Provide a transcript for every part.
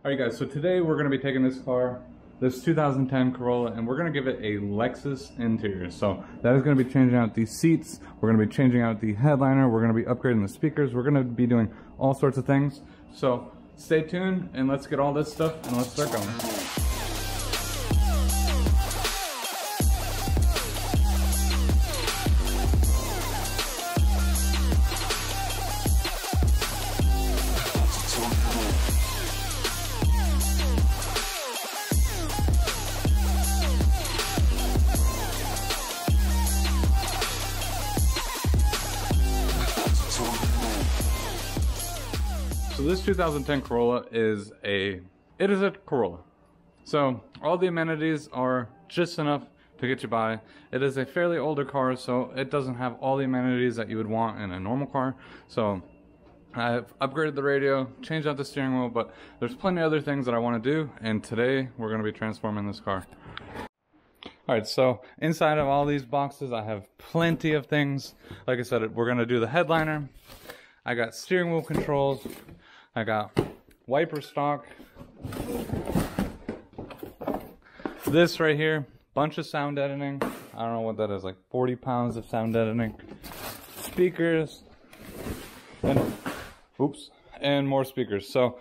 Alright guys, so today we're going to be taking this car, this 2010 Corolla, and we're going to give it a Lexus interior. So that is going to be changing out the seats, we're going to be changing out the headliner, we're going to be upgrading the speakers, we're going to be doing all sorts of things. So stay tuned and let's get all this stuff and let's start going. So this 2010 Corolla is a Corolla. So all the amenities are just enough to get you by. It is a fairly older car, so it doesn't have all the amenities that you would want in a normal car. So I've upgraded the radio, changed out the steering wheel, but there's plenty of other things that I want to do, and today we're going to be transforming this car. Alright, so inside of all these boxes I have plenty of things. Like I said, we're going to do the headliner. I got steering wheel controls. I got wiper stock. This right here, bunch of sound editing. I don't know what that is, like 40 pounds of sound editing. Speakers. And more speakers. So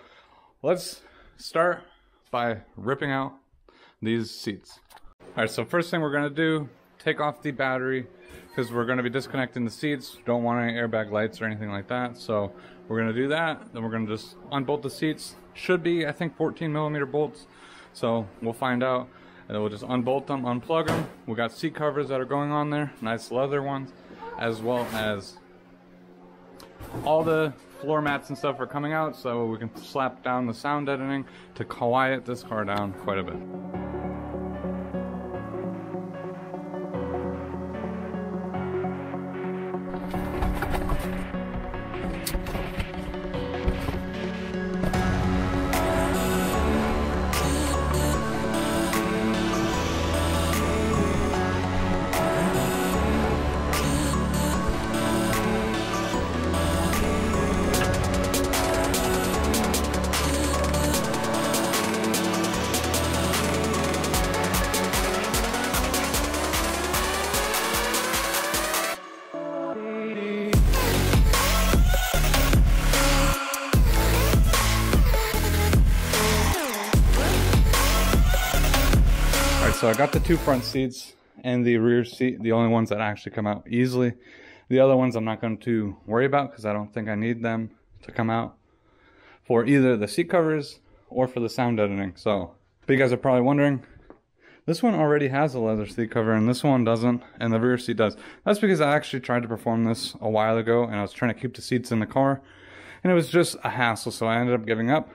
let's start by ripping out these seats. Alright, so first thing we're going to do, take off the battery, because we're going to be disconnecting the seats. Don't want any airbag lights or anything like that, so we're going to do that. Then we're going to just unbolt the seats. Should be, I think, 14mm bolts, so we'll find out. And then we'll just unbolt them, unplug them. We got seat covers that are going on there, nice leather ones, as well as all the floor mats and stuff are coming out, so we can slap down the sound editing to quiet this car down quite a bit. So I got the two front seats and the rear seat, the only ones that actually come out easily. The other ones I'm not going to worry about because I don't think I need them to come out for either the seat covers or for the sound editing. So, but you guys are probably wondering, this one already has a leather seat cover and this one doesn't, and the rear seat does. That's because I actually tried to perform this a while ago and I was trying to keep the seats in the car and it was just a hassle, so I ended up giving up.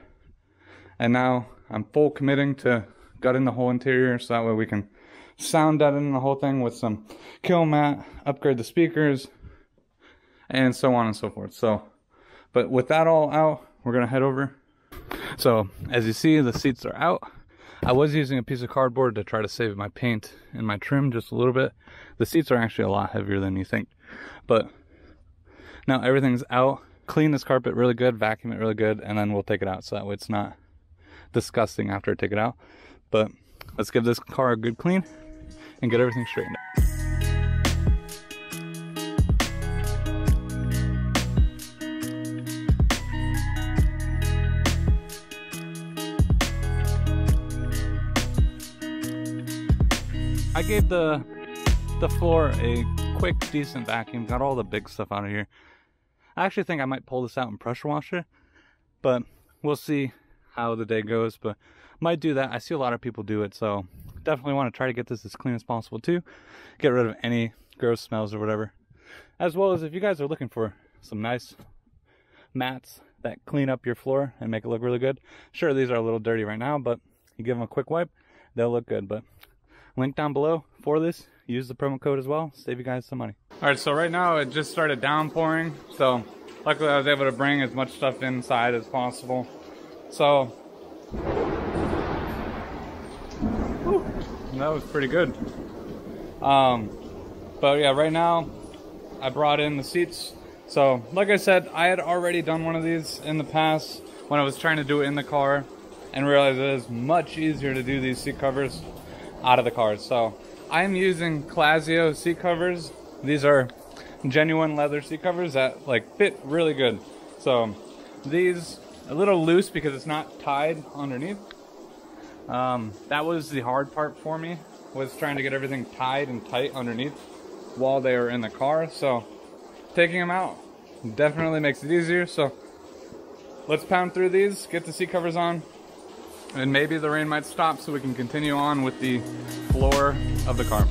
And now I'm full committing to gutting the whole interior, so that way we can sound deaden the whole thing with some kill mat, upgrade the speakers, and so on and so forth. So, but with that all out, we're gonna head over. So as you see, the seats are out. I was using a piece of cardboard to try to save my paint and my trim just a little bit. The seats are actually a lot heavier than you think, but now everything's out. Clean this carpet really good, vacuum it really good, and then we'll take it out so that way it's not disgusting after I take it out. But let's give this car a good clean and get everything straightened out. I gave the floor a quick, decent vacuum, got all the big stuff out of here. I actually think I might pull this out and pressure wash it, but we'll see how the day goes, but might do that. I see a lot of people do it, so definitely want to try to get this as clean as possible too. Get rid of any gross smells or whatever. As well as if you guys are looking for some nice mats that clean up your floor and make it look really good. Sure, these are a little dirty right now, but you give them a quick wipe, they'll look good. But link down below for this. Use the promo code as well. Save you guys some money. Alright, so right now it just started downpouring, so luckily I was able to bring as much stuff inside as possible. So that was pretty good. But yeah, right now I brought in the seats. So like I said, I had already done one of these in the past when I was trying to do it in the car, and realized it is much easier to do these seat covers out of the car. So I'm using Clasio seat covers. These are genuine leather seat covers that like fit really good. So these a little loose because it's not tied underneath. That was the hard part for me, was trying to get everything tied and tight underneath while they were in the car. So taking them out definitely makes it easier. So let's pound through these, get the seat covers on, and maybe the rain might stop so we can continue on with the floor of the car.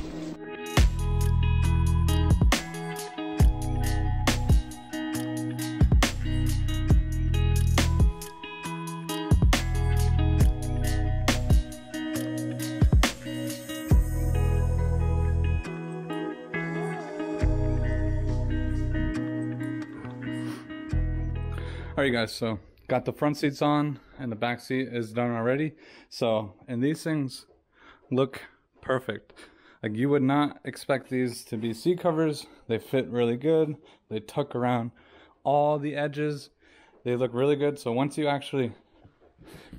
Alright guys, so got the front seats on and the back seat is done already. So, and these things look perfect. Like, you would not expect these to be seat covers. They fit really good. They tuck around all the edges. They look really good. So once you actually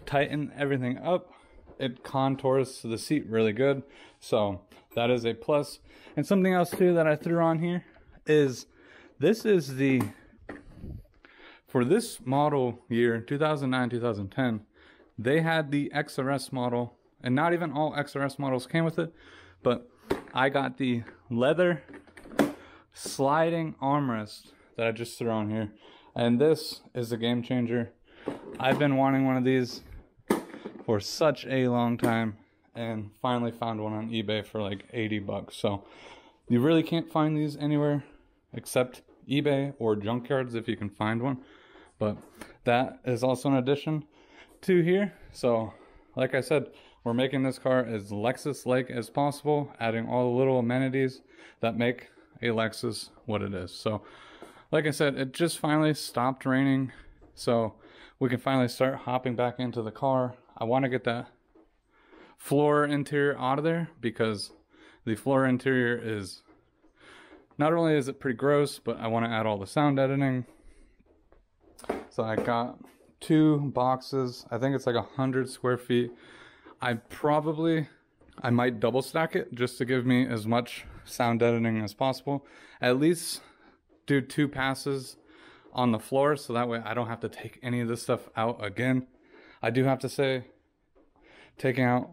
tighten everything up, it contours to the seat really good. So that is a plus. And something else too that I threw on here is, this is the, for this model year, 2009, 2010, they had the XRS model, and not even all XRS models came with it, but I got the leather sliding armrest that I just threw on here, and this is a game changer. I've been wanting one of these for such a long time, and finally found one on eBay for like 80 bucks. So you really can't find these anywhere except eBay or junkyards if you can find one. But that is also an addition to here. So like I said, we're making this car as Lexus-like as possible, adding all the little amenities that make a Lexus what it is. So like I said, it just finally stopped raining, so we can finally start hopping back into the car. I want to get that floor interior out of there, because the floor interior is, not only is it pretty gross, but I want to add all the sound editing. So I got 2 boxes. I think it's like 100 square feet. I might double stack it just to give me as much sound editing as possible. At least do 2 passes on the floor, so that way I don't have to take any of this stuff out again. I do have to say, taking out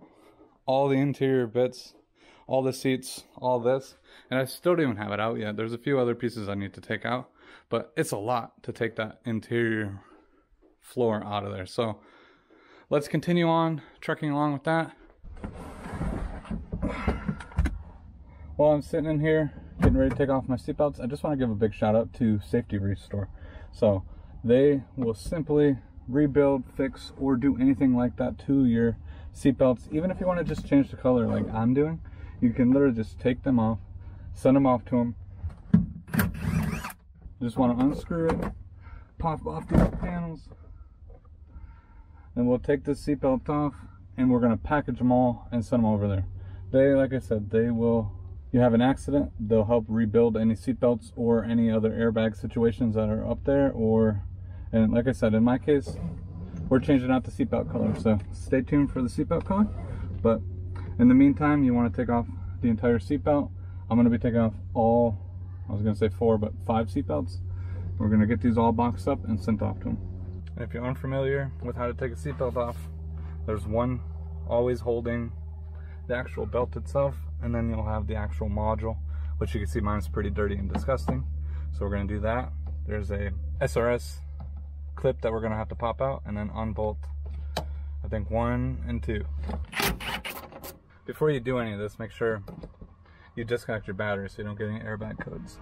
all the interior bits, all the seats, all this, and I still don't even have it out yet. There's a few other pieces I need to take out, but it's a lot to take that interior floor out of there. So let's continue on trucking along with that. While I'm sitting in here getting ready to take off my seatbelts, I just want to give a big shout out to Safety Restore. So they will simply rebuild, fix, or do anything like that to your seatbelts. Even if you want to just change the color like I'm doing, you can literally just take them off, send them off to them. Just want to unscrew it, pop off these panels, and we'll take this seatbelt off, and we're going to package them all and send them over there. They, like I said, they will, you have an accident, they'll help rebuild any seatbelts or any other airbag situations that are up there, or, and like I said, in my case, we're changing out the seatbelt color, so stay tuned for the seatbelt color. But in the meantime, you want to take off the entire seatbelt. I'm going to be taking off all, I was going to say 4, but 5 seatbelts. We're going to get these all boxed up and sent off to them. And if you're unfamiliar with how to take a seatbelt off, there's one always holding the actual belt itself, and then you'll have the actual module, which you can see mine's pretty dirty and disgusting. So we're going to do that. There's a SRS clip that we're going to have to pop out and then unbolt, I think 1 and 2. Before you do any of this, make sure you disconnect your battery so you don't get any airbag codes.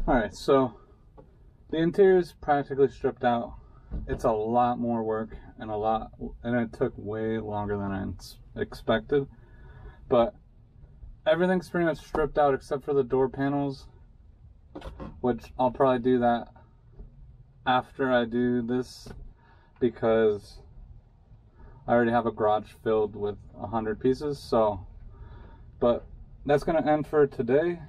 Alright, so the interior is practically stripped out. It's a lot more work and it took way longer than I expected. But everything's pretty much stripped out except for the door panels, which I'll probably do that after I do this, because I already have a garage filled with 100 pieces. So, but that's gonna end for today.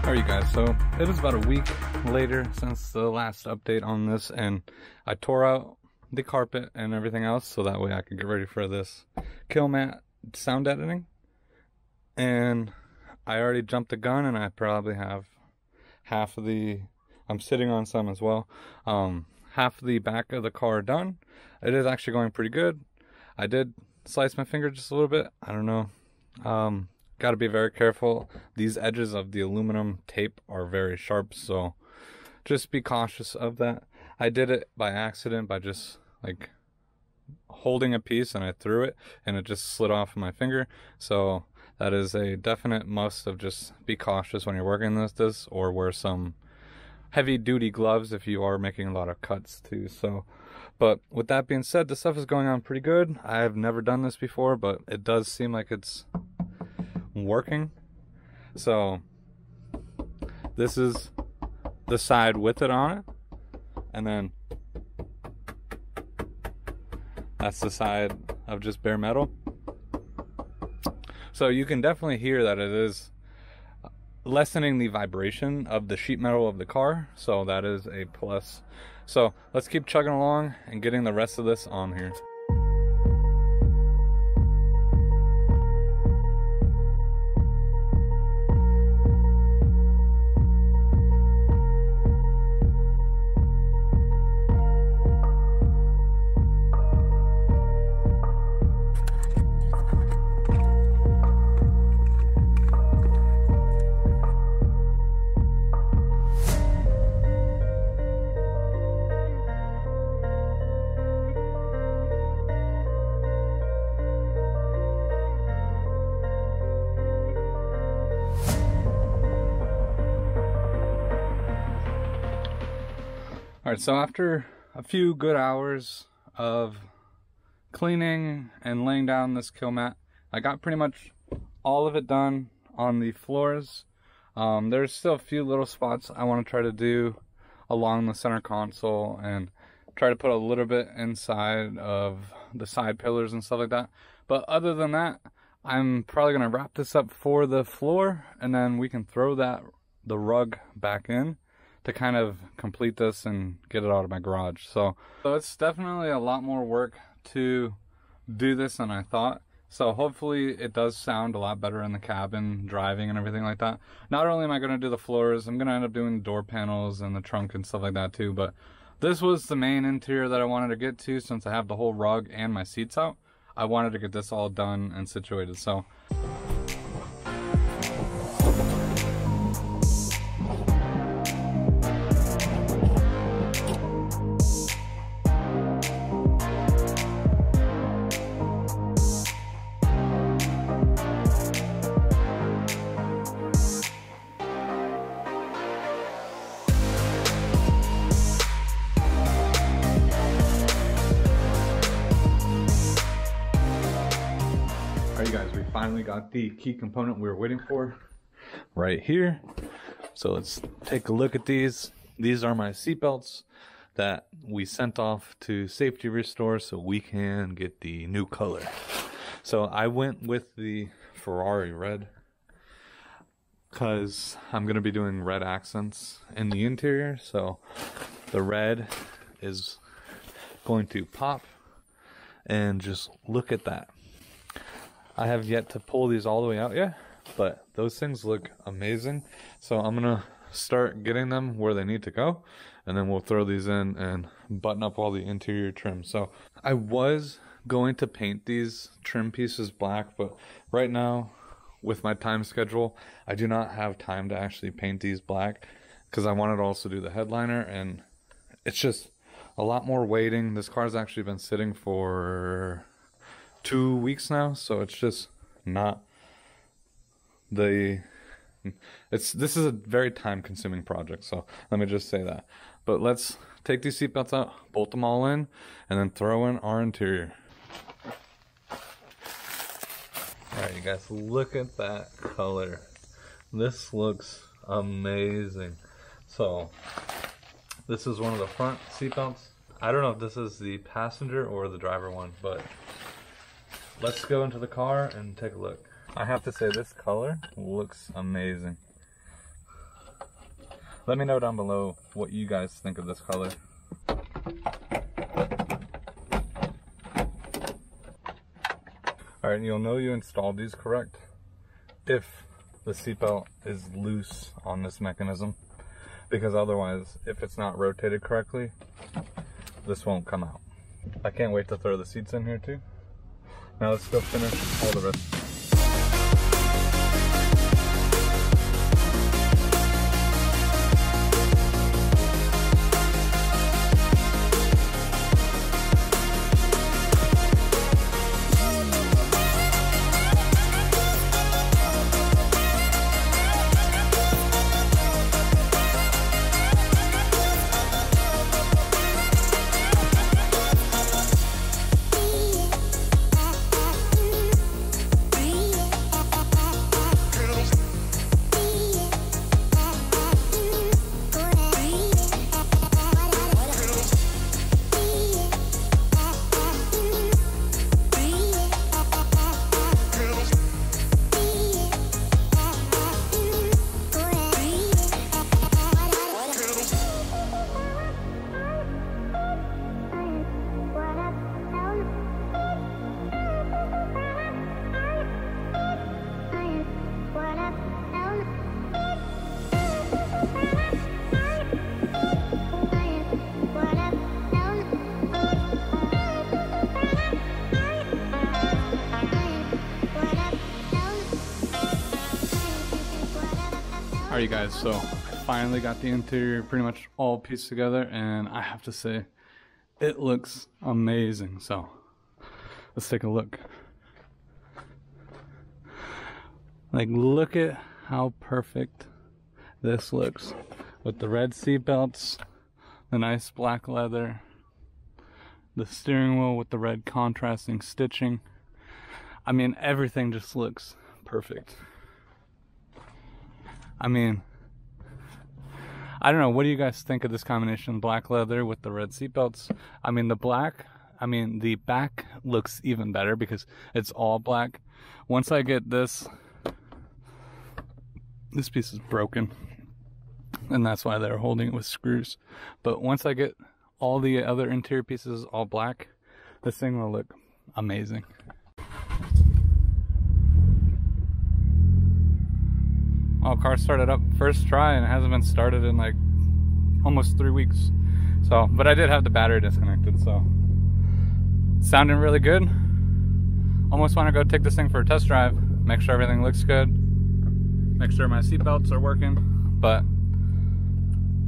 Alright, you guys, so it was about a week later since the last update on this, and I tore out the carpet and everything else so that way I could get ready for this kill mat sound editing. And I already jumped the gun, and I probably have half of the, I'm sitting on some as well, half of the back of the car done. It is actually going pretty good. I did slice my finger just a little bit. I don't know. Got to be very careful. These edges of the aluminum tape are very sharp, so just be cautious of that. I did it by accident by just like holding a piece, and I threw it and it just slid off my finger. So that is a definite must of just be cautious when you're working this, or wear some heavy duty gloves if you are making a lot of cuts too. So, but with that being said, the stuff is going on pretty good. I have never done this before, but it does seem like it's working. So this is the side with it on it, and then that's the side of just bare metal. So you can definitely hear that it is lessening the vibration of the sheet metal of the car, so that is a plus. So let's keep chugging along and getting the rest of this on here. Alright, so after a few good hours of cleaning and laying down this kill mat, I got pretty much all of it done on the floors. There's still a few little spots I want to try to do along the center console and try to put a little bit inside of the side pillars and stuff like that. But other than that, I'm probably going to wrap this up for the floor, and then we can throw the rug back in to kind of complete this and get it out of my garage. So it's definitely a lot more work to do this than I thought. So hopefully it does sound a lot better in the cabin, driving and everything like that. Not only am I going to do the floors, I'm going to end up doing the door panels and the trunk and stuff like that too. But this was the main interior that I wanted to get to, since I have the whole rug and my seats out. I wanted to get this all done and situated. So alright, you guys, we finally got the key component we were waiting for right here. So let's take a look at these. These are my seat belts that we sent off to Safety Restore so we can get the new color. So I went with the Ferrari red because I'm going to be doing red accents in the interior. So the red is going to pop, and just look at that. I have yet to pull these all the way out yet, but those things look amazing. So I'm gonna start getting them where they need to go, and then we'll throw these in and button up all the interior trim. So I was going to paint these trim pieces black, but right now with my time schedule, I do not have time to actually paint these black because I wanted to also do the headliner, and it's just a lot more waiting. This car's actually been sitting for 2 weeks now, so it's just not This is a very time-consuming project, so let me just say that. But let's take these seatbelts out, bolt them all in, and then throw in our interior. Alright, you guys, look at that color. This looks amazing. So, this is one of the front seatbelts. I don't know if this is the passenger or the driver one, but let's go into the car and take a look. I have to say, this color looks amazing. Let me know down below what you guys think of this color. Alright, you'll know you installed these correct if the seatbelt is loose on this mechanism, because otherwise, if it's not rotated correctly, this won't come out. I can't wait to throw the seats in here too. Now let's go finish all the rest. Alright, you guys, so I finally got the interior pretty much all pieced together, and I have to say, it looks amazing. So let's take a look. Like, look at how perfect this looks with the red seat belts, the nice black leather, the steering wheel with the red contrasting stitching. I mean, everything just looks perfect. I mean, I don't know, what do you guys think of this combination, black leather with the red seatbelts? I mean, the back looks even better because it's all black. Once I get this piece is broken, and that's why they're holding it with screws. But once I get all the other interior pieces all black, this thing will look amazing. Oh, car started up first try and it hasn't been started in like almost 3 weeks. So, but I did have the battery disconnected, so sounding really good. Almost want to go take this thing for a test drive, make sure everything looks good, make sure my seatbelts are working. But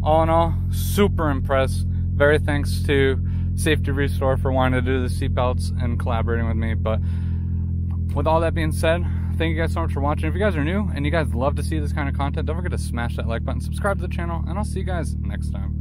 all in all, super impressed. Very thanks to Safety Restore for wanting to do the seatbelts and collaborating with me. But with all that being said, thank you guys so much for watching. If you guys are new and you guys love to see this kind of content, don't forget to smash that like button, subscribe to the channel, and I'll see you guys next time.